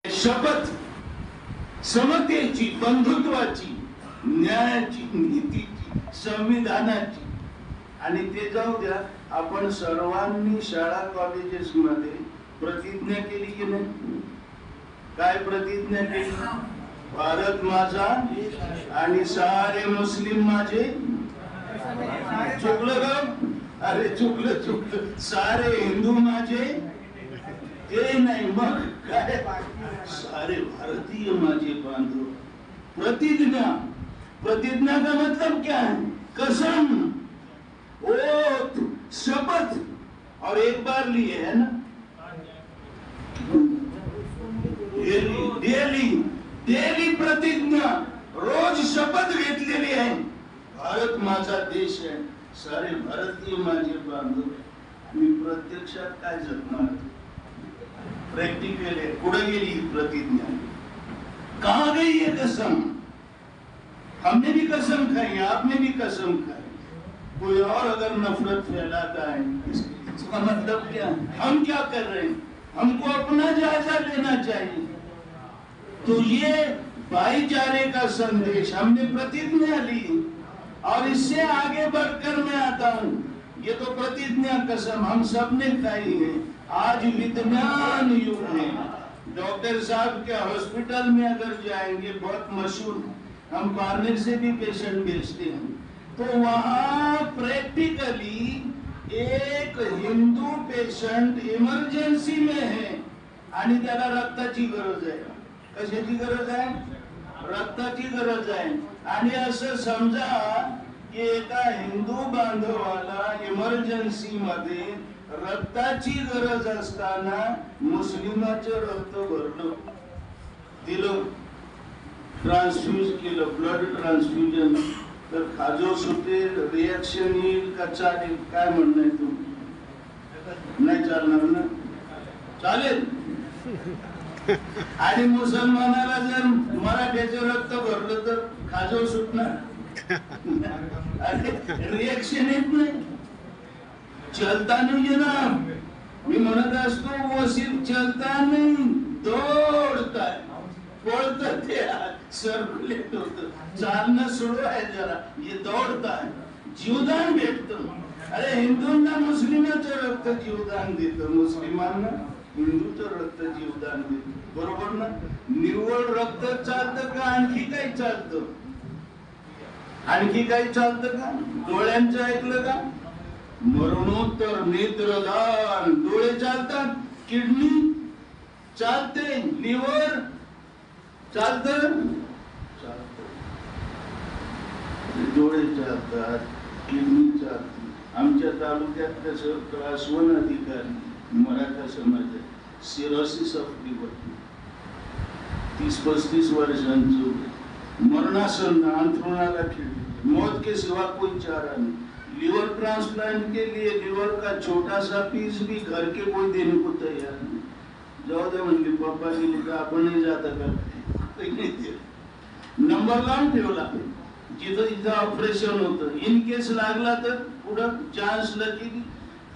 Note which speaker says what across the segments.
Speaker 1: शपथ समतेची, बंधुत्वाची, न्यायाची, नीतीची, संविधानाची. आणि ते जाऊ द्या, आपण सर्वांनी शाळा कॉलेजेस मध्ये प्रतिज्ञा केली की नाही? काय प्रतिज्ञा केली? भारत माझा आणि सारे मुस्लिम माझे. चुकलं का? अरे चुकलं. सारे हिंदू माझे ते नाही, मग काय? सारे भारतीय माझे बांधव. प्रतिज्ञा का मतलब क्या है? कसम, ओथ, शपथ. और एक बार लिए है ना, डेली प्रतिज्ञा, रोज शपथ घेतलेली आहे. भारत माझा देश आहे, सारे भारतीय माझे बांधव. मी प्रत्यक्षात काय जगणार? प्रैक्टिकल है, कुछ गेली ही प्रतिज्ञा? कहाँ गई ये कसम? हमने भी कसम खाई, आपने भी कसम खाई. कोई और अगर नफरत फैलाता है, इसका मतलब क्या? हम क्या कर रहे हैं? हमको अपना जायजा लेना चाहिए. तो ये भाईचारे का संदेश हमने प्रतिज्ञा ली, और इससे आगे बढ़कर मैं आता हूँ. ये तो प्रतिज्ञा कसम हम सबने खाई है. आज विज्ञान युग में डॉक्टर साहब के हॉस्पिटल में अगर जाएंगे, बहुत मशहूर, हम कॉर्नर से भी पेशेंट भेजते हैं, तो वहाँ प्रैक्टिकली एक हिंदू पेशेंट इमर्जन्सी में है आणि त्याला रक्ताची गरज आहे. कशाची गरज आहे? रक्ताची गरज आहे. आणि असं समजा की एका हिंदू बांधवाला इमर्जन्सी मध्ये रक्ताची गरज असताना मुस्लिमाचं रक्त भरलं, दिलं, ट्रान्सफ्यूज केलं, ब्लड ट्रान्सफ्युजन, तर खाजो सुटेल, रिएक्शन येईल का चालेल? काय म्हणणं आहे तुम्ही? नाही चालणार ना? चालेल. आणि मुसलमानाला जर मराठ्याचं रक्त भरलं तर खाजो सुटणार? रिएक्शन येत नाही. चलता नहीं है ना, मी म्हणत असतो, वो सिर्फ चलता नहीं, दौड़ता है. पळतं ते सर्क्युलेट होतं, चालणं सुरू आहे जरा, ये दौड़ता है, जीवदान भेटतं. अरे हिंदूंना मुस्लिमाचं रक्त जीवदान देतं, मुस्लिमांना हिंदूचं रक्त जीवदान देतं. बरोबर ना? निव्वळ रक्त चालतं का आणखी काही चालतं? आणखी काही चालतं का? डोळ्यांचं ऐकलं का? मरणोत्तर नेत्रदान. डोळे चालतात, किडनी चालते, लिव्हर चालतं, डोळे चालतात, किडनी चालते. आमच्या तालुक्यात कसं, क्लास 1 अधिकारी मराठा समाज, सिरोसिस ऑफ लिव्हर, 30-35 वर्षांचं, मरणासन, अंथरुणाला खिळले, मौत के सिवा कोई चारा नहीं. लिवर ट्रांसप्लांट के लिए लिवर का छोटा सा पीस भी घर के कोई देने को तैयार नहीं. जाऊ दे म्हणली, पप्पा गेली तर आपणही जाता का? नंबर लावून ठेवला, जिथं ऑपरेशन होतं. इन केस लागला तर पुढं चान्स लगेली.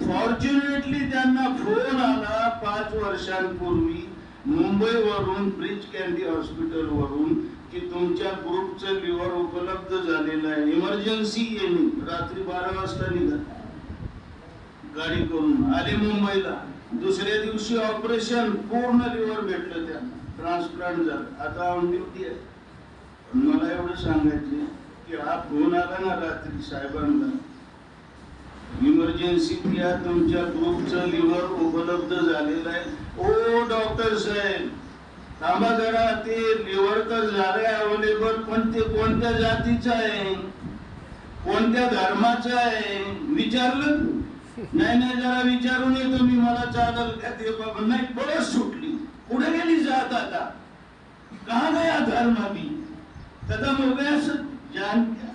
Speaker 1: फॉर्च्युनेटली त्यांना फोन आला 5 वर्षांपूर्वी मुंबईवरून, ब्रिज कॅन्डी हॉस्पिटल वरून, की तुमच्या ग्रुपचं लिव्हर उपलब्ध झालेलं आहे, इमर्जन्सी येणे. रात्री 12 वाजता निघाले, गाडी करून आले मुंबईला. दुसऱ्या दिवशी ऑपरेशन, पूर्ण लिव्हर भेटलं त्यांना, ट्रान्सप्लांट झालं. आता ऑन ड्युटी आहे. मला एवढं सांगायचे की हा फोन आला ना रात्री साहेबांना, इमर्जन्सीत या, तुमच्या ग्रुपचं लिव्हर उपलब्ध झालेलं आहे. ओ डॉक्टर साहेब थांबा जरा, ते लिव्हर तर झालंय अवेलेबल, पण ते कोणत्या जातीचं आहे, कोणत्या धर्माचं आहे विचारलं? नाही जरा विचारून येतो मी, मला चालेल का ते? बाबा नाही, पळस सुटली. पुढे गेली जात. आता कहा गया धर्म? अभी खत्म हो गया सब, जान क्या?